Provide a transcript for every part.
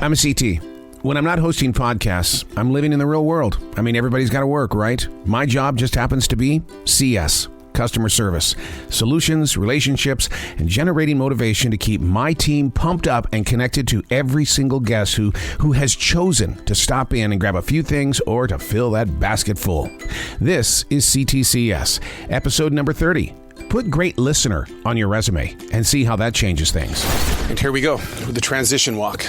I'm a CT. When I'm not hosting podcasts, I'm living in the real world. I mean, everybody's got to work, right? My job just happens to be CS, customer service, solutions, relationships, and generating motivation to keep my team pumped up and connected to every single guest who has chosen to stop in and grab a few things or to fill that basket full. This is C.T.C.S, episode number 30. Put great listener on your resume and see how that changes things. And here we go with the transition walk.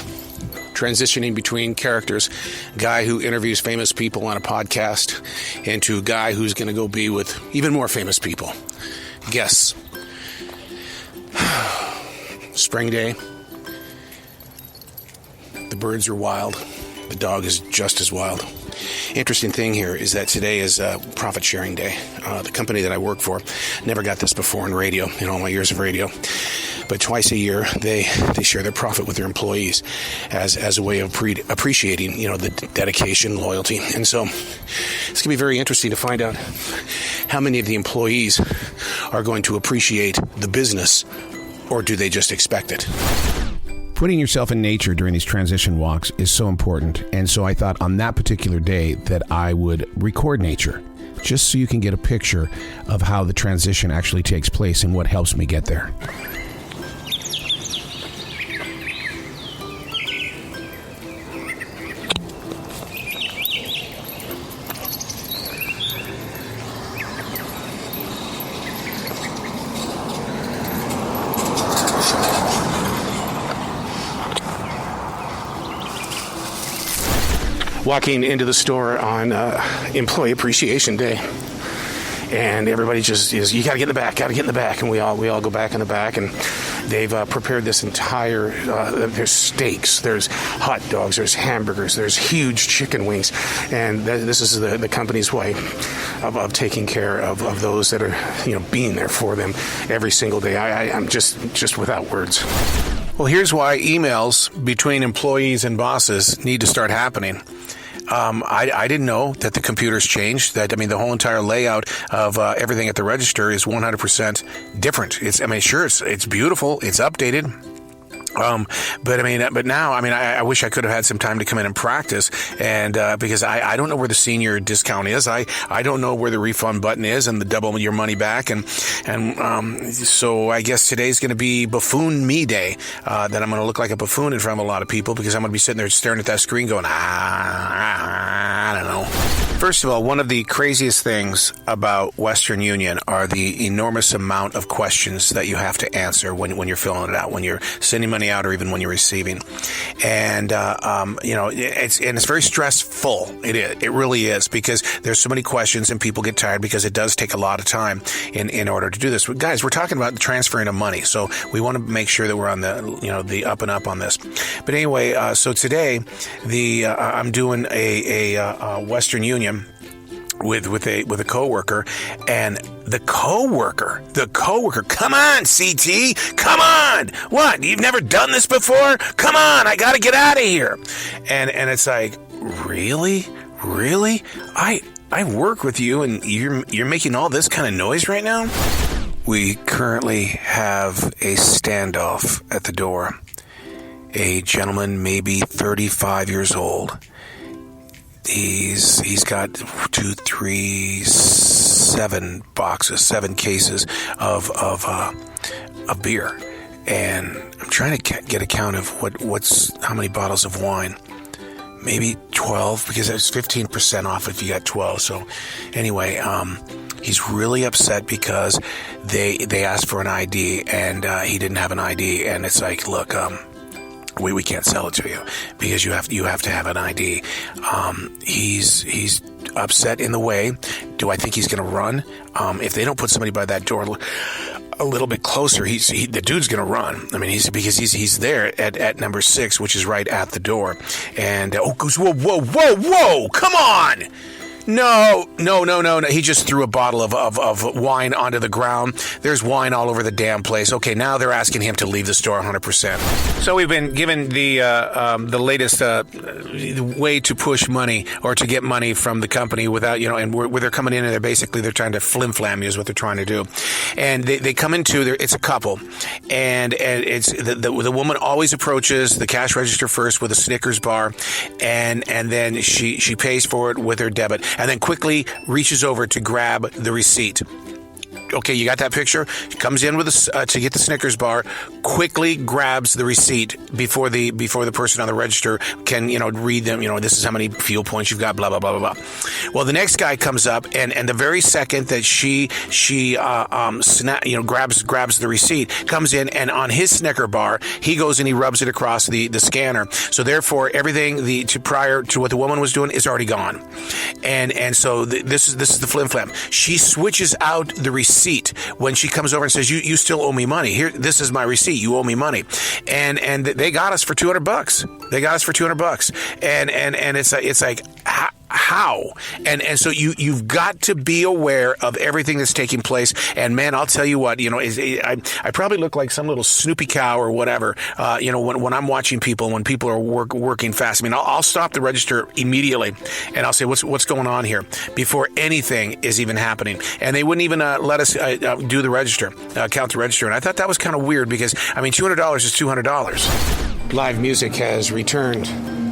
Transitioning between characters, guy who interviews famous people on a podcast, and to a guy who's going to go be with even more famous people. Guests. Spring day. The birds are wild. The dog is just as wild. Interesting thing here is that today is profit sharing day. The company that I work for never got this before in radio, in all my years of radio. But twice a year, they share their profit with their employees as a way of appreciating, the dedication, loyalty. And so it's going to be very interesting to find out how many of the employees are going to appreciate the business, or do they just expect it? Putting yourself in nature during these transition walks is so important. And so I thought on that particular day that I would record nature, just so you can get a picture of how the transition actually takes place and what helps me get there. Walking into the store on Employee Appreciation Day, and everybody just is, you got to get in the back, and we all go back in the back, and they've prepared this entire, there's steaks, there's hot dogs, there's hamburgers, there's huge chicken wings, and this is the company's way of taking care of those that are, being there for them every single day. I'm just without words. Well, here's why emails between employees and bosses need to start happening. I didn't know that the computers changed. The whole entire layout of everything at the register is 100% different. It's beautiful. It's updated. But now, I wish I could have had some time to come in and practice, and because I don't know where the senior discount is. I don't know where the refund button is and the double your money back, and so I guess today's going to be buffoon me day. That I'm going to look like a buffoon in front of a lot of people because I'm going to be sitting there staring at that screen going, I don't know. First of all, one of the craziest things about Western Union are the enormous amount of questions that you have to answer when you're filling it out, when you're sending money out, or even when you're receiving. And it's very stressful. It really is, because there's so many questions and people get tired because it does take a lot of time in order to do this. But guys, we're talking about transferring of money, so we want to make sure that we're on the up and up on this. But anyway, so today I'm doing a Western Union with a coworker, and the coworker, come on, CT, come on, what, you've never done this before? Come on, I gotta get out of here. And it's like, really? I work with you, and you're making all this kind of noise right now? We currently have a standoff at the door. A gentleman, maybe 35 years old. He's got 7 cases of beer, and I'm trying to get a count of how many bottles of wine. Maybe 12, because it's 15% off if you got 12. So anyway, he's really upset because they asked for an ID, and he didn't have an ID, and it's like, look, we can't sell it to you because you have to have an ID. He's upset in the way. Do I think he's going to run? If they don't put somebody by that door a little bit closer, the dude's going to run. Because he's there at number 6, which is right at the door. And goes, whoa, come on! No. He just threw a bottle of wine onto the ground. There's wine all over the damn place. Okay, now they're asking him to leave the store 100%. So we've been given the latest way to push money or to get money from the company without, and where they're coming in and they're trying to flim-flam you is what they're trying to do. And they come into, it's a couple. And it's the woman always approaches the cash register first with a Snickers bar, and then she pays for it with her debit, and then quickly reaches over to grab the receipt. Okay, you got that picture? She comes in with to get the Snickers bar, quickly grabs the receipt before the person on the register can, read them. This is how many fuel points you've got, blah, blah, blah, blah, blah. Well, the next guy comes up, and the very second that she grabs the receipt, comes in, and on his Snicker bar, he goes and he rubs it across the scanner. So therefore, everything prior to what the woman was doing is already gone. And so this is the flim flam. She switches out the receipt when she comes over and says, you still owe me money. Here, this is my receipt. You owe me money. And they got us for $200. They got us for $200. And it's like, how? And so you've got to be aware of everything that's taking place. And man, I'll tell you what, I probably look like some little Snoopy cow or whatever, when I'm watching people, when people are working fast. I mean, I'll stop the register immediately and I'll say, what's going on here before anything is even happening. And they wouldn't even let us do the register, count the register. And I thought that was kind of weird because, I mean, $200 is $200. Live music has returned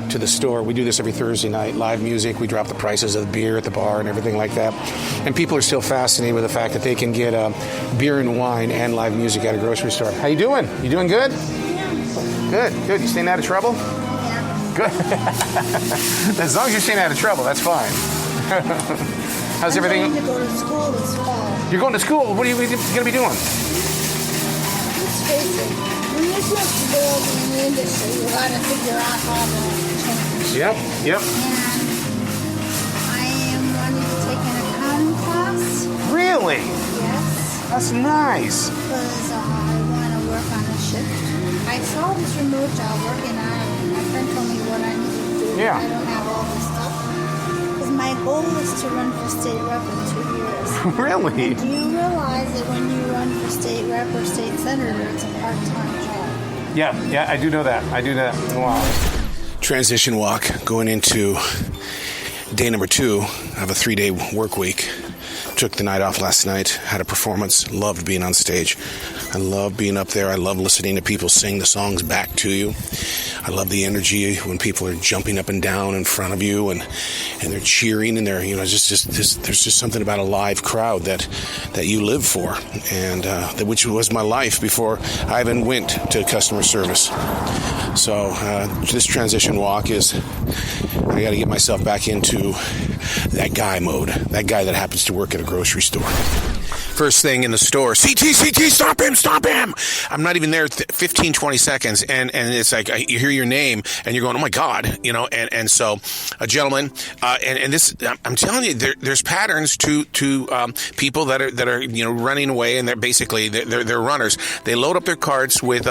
to the store. We do this every Thursday night. Live music. We drop the prices of the beer at the bar and everything like that. And people are still fascinated with the fact that they can get beer and wine and live music at a grocery store. How you doing? You doing good? Yeah. Good. You staying out of trouble? Yeah. Good. As long as you're staying out of trouble, that's fine. How's everything? I'm going to go to school this fall. You're going to school? What are you going to be doing? Let's face it. When you're supposed to go in the industry, you got to figure out how to change. Yep. And I am wanting to take an accounting class. Really? Yes. That's nice. Because I want to work on a shift. I saw this remote job working on it, and my friend told me what I need to do. Yeah. I don't have all this stuff. Because my goal is to run for state rep in 2 years. Really? Do you realize that when you run for state rep or state senator, it's a part-time job? Yeah, I do know that. Wow. Transition walk going into day number 2 of a 3-day work week. Took the night off last night, had a performance, loved being on stage. I love being up there. I love listening to people sing the songs back to you. I love the energy when people are jumping up and down in front of you and they're cheering and they're, there's just something about a live crowd that you live for, and which was my life before I even went to customer service. So this transition walk is, I got to get myself back into that guy mode, that guy that happens to work at a grocery store. First thing in the store, C.T.C.S, stop him. I'm not even there 15, 20 seconds. And it's like, you hear your name and you're going, oh my God, and so a gentleman, and this, I'm telling you, there's patterns to people that are, running away, and they're basically, they're runners. They load up their carts with,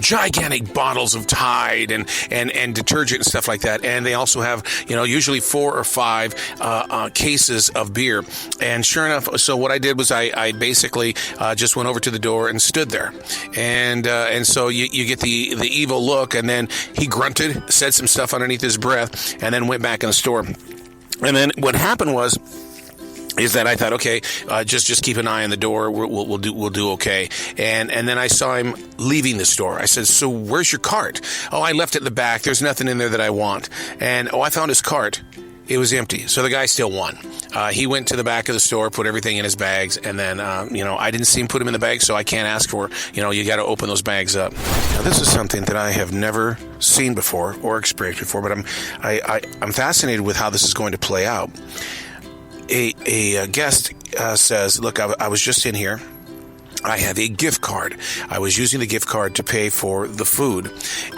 gigantic bottles of Tide and detergent and stuff like that, and they also have usually 4 or 5 cases of beer. And sure enough, so what I did was I basically just went over to the door and stood there, and so you get the evil look, and then he grunted, said some stuff underneath his breath, and then went back in the store. And then what happened is that I thought, okay, just keep an eye on the door. We'll do okay. And then I saw him leaving the store. I said, so where's your cart? Oh, I left it in the back. There's nothing in there that I want. And I found his cart. It was empty. So the guy still won. He went to the back of the store, put everything in his bags, and then, I didn't see him put them in the bag, so I can't ask for, you got to open those bags up. Now, this is something that I have never seen before or experienced before, but I'm fascinated with how this is going to play out. A guest says, look, I was just in here. I have a gift card. I was using the gift card to pay for the food,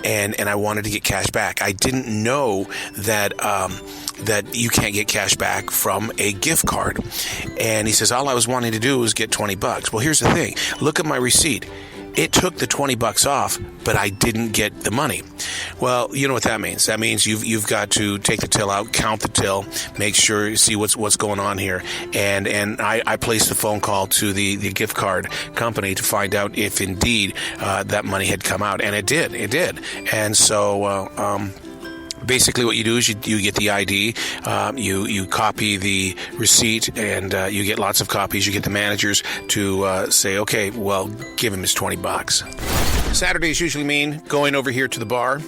and I wanted to get cash back. I didn't know that you can't get cash back from a gift card. And he says, all I was wanting to do was get $20. Well, here's the thing. Look at my receipt. It took the $20 off, but I didn't get the money. Well, you know what that means. That means you've got to take the till out, count the till, make sure you see what's going on here. And I placed a phone call to the gift card company to find out if indeed that money had come out, and it did. And so basically what you do is you get the ID, you copy the receipt, and you get lots of copies. You get the managers to say, okay, well, give him his $20. Saturdays usually mean going over here to the bar.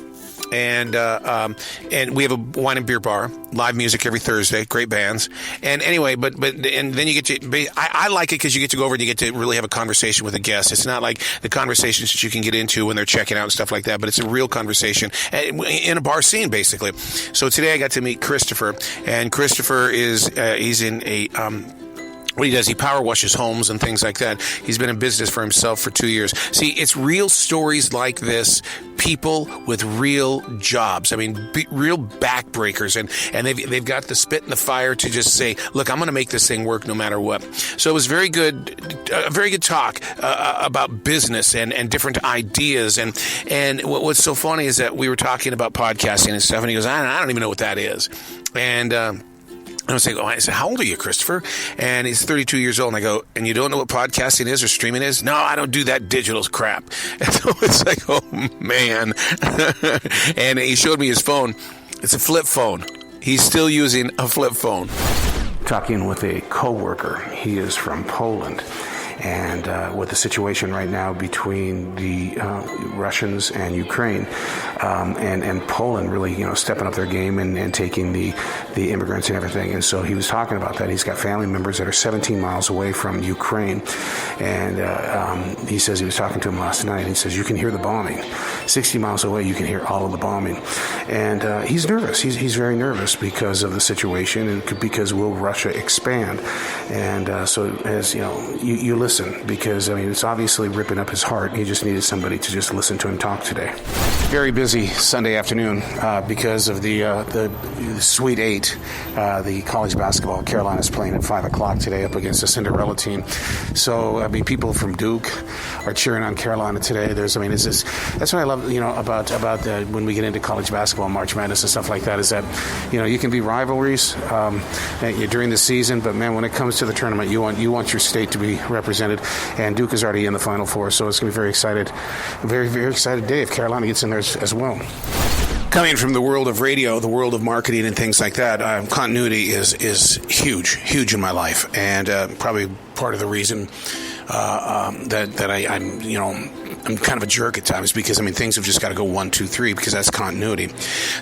And we have a wine and beer bar, live music every Thursday, great bands. And anyway, but then you get to, I like it because you get to go over and you get to really have a conversation with a guest. It's not like the conversations that you can get into when they're checking out and stuff like that, but it's a real conversation in a bar scene, basically. So today I got to meet Christopher, and Christopher he's in a, what he does, he power washes homes and things like that. He's been in business for himself for 2 years. See, it's real stories like this, people with real jobs. I mean, real backbreakers, and they've got the spit in the fire to just say, look, I'm going to make this thing work no matter what. So it was a very good talk about business and different ideas. And what's so funny is that we were talking about podcasting and stuff, and he goes, I don't even know what that is. And I was like, I said, how old are you, Christopher? And he's 32 years old. And I go, and you don't know what podcasting is or streaming is? No, I don't do that digital crap. And so it's like, oh, man. And he showed me his phone. It's a flip phone. He's still using a flip phone. Talking with a coworker. He is from Poland. And with the situation right now between the Russians and Ukraine, and Poland really, stepping up their game and taking the immigrants and everything. And so he was talking about that. He's got family members that are 17 miles away from Ukraine. And he says he was talking to him last night. And he says, you can hear the bombing. 60 miles away, you can hear all of the bombing. And he's nervous. He's very nervous because of the situation and because will Russia expand? And so as, you listen, because, it's obviously ripping up his heart. He just needed somebody to just listen to him talk today. Very busy Sunday afternoon because of the Sweet 8, the college basketball. Carolina's playing at 5 o'clock today up against the Cinderella team. So, people from Duke are cheering on Carolina today. That's what I love, about when we get into college basketball, March Madness and stuff like that, is that, you can be rivalries during the season, but man, when it comes to the tournament, you want your state to be represented. And Duke is already in the Final Four, so it's going to be very, very excited day if Carolina gets in there as well. Coming from the world of radio, the world of marketing and things like that, continuity is huge in my life, and probably part of the reason that I'm kind of a jerk at times, because things have just got to go 1, 2, 3, because that's continuity.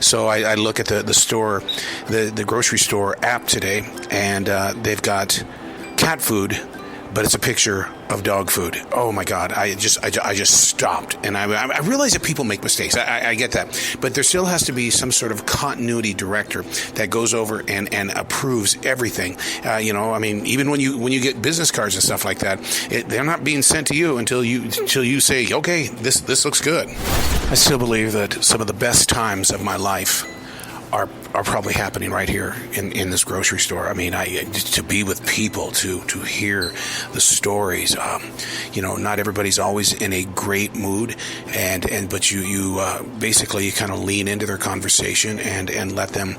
So I look at the store, the grocery store app today, and they've got cat food, but it's a picture of dog food. Oh my God! I just stopped, and I realize that people make mistakes. I get that, but there still has to be some sort of continuity director that goes over and approves everything. Even when you get business cards and stuff like that, they're not being sent to you until you say, okay, this looks good. I still believe that some of the best times of my life are probably happening right here in this grocery store. To be with people, to hear the stories. Not everybody's always in a great mood, but you basically kind of lean into their conversation and let them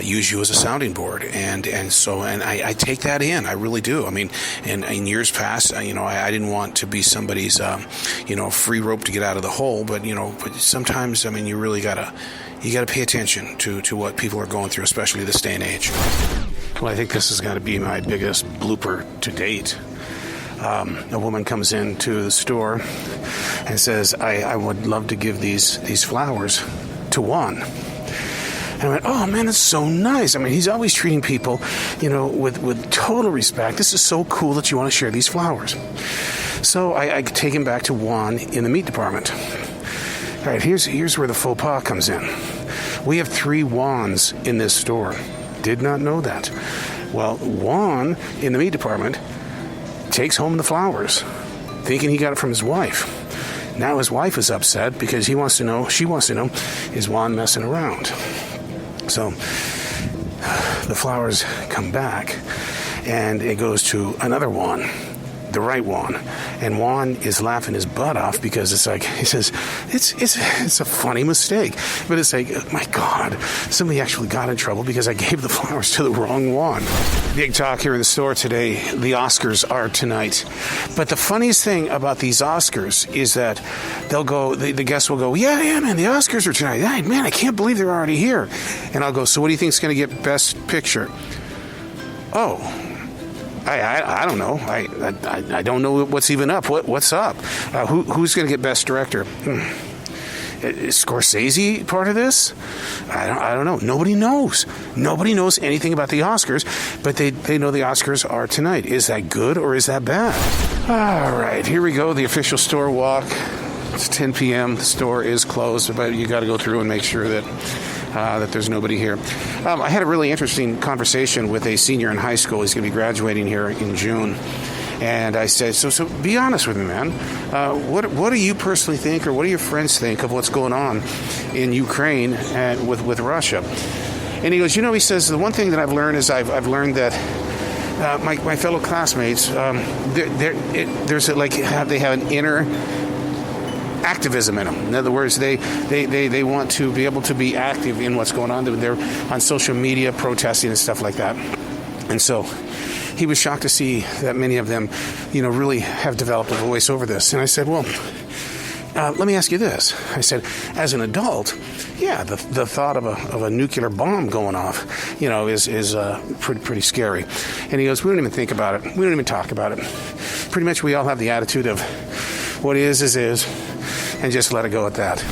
use you as a sounding board. And I take that in. I really do. In years past, I didn't want to be somebody's free rope to get out of the hole, but sometimes you really gotta pay attention to what people are going through, especially this day and age. Well, I think this is going to be my biggest blooper to date. A woman comes into the store and says, I would love to give these flowers to Juan. And I went, oh man, that's so nice. He's always treating people, with total respect. This is so cool that you want to share these flowers. So I take him back to Juan in the meat department. All right, here's where the faux pas comes in. We have 3 Juans in this store. Did not know that. Well, Juan in the meat department takes home the flowers, thinking he got it from his wife. Now his wife is upset because she wants to know, is Juan messing around? So the flowers come back, and it goes to another Juan. the right Juan. And Juan is laughing his butt off because it's like, he says, it's a funny mistake. But it's like, oh my God, somebody actually got in trouble because I gave the flowers to the wrong Juan. Big talk here in the store today. The Oscars are tonight. But the funniest thing about these Oscars is that they'll go, the guests will go, yeah, man, the Oscars are tonight. Yeah, man, I can't believe they're already here. And I'll go, so what do you think is going to get Best Picture? Oh, I don't know. I don't know what's even up. What's up? Who's going to get Best Director? Is Scorsese part of this? I don't know. Nobody knows. Nobody knows anything about the Oscars, but they know the Oscars are tonight. Is that good or is that bad? All right, here we go. The official store walk. It's 10 p.m. The store is closed, but you got to go through and make sure that there's nobody here. I had a really interesting conversation with a senior in high school. He's going to be graduating here in June. And I said, so be honest with me, man. What do you personally think, or what do your friends think of what's going on in Ukraine and with Russia? And he goes, he says, the one thing that I've learned is I've learned that my fellow classmates, there's they have an inner activism in them. In other words, they want to be able to be active in what's going on. They're on social media protesting and stuff like that. And so he was shocked to see that many of them, really have developed a voice over this. And I said, well, let me ask you this. I said, as an adult, yeah, the thought of a nuclear bomb going off, is pretty scary. And he goes, we don't even think about it. We don't even talk about it. Pretty much we all have the attitude of what is, and just let it go at that.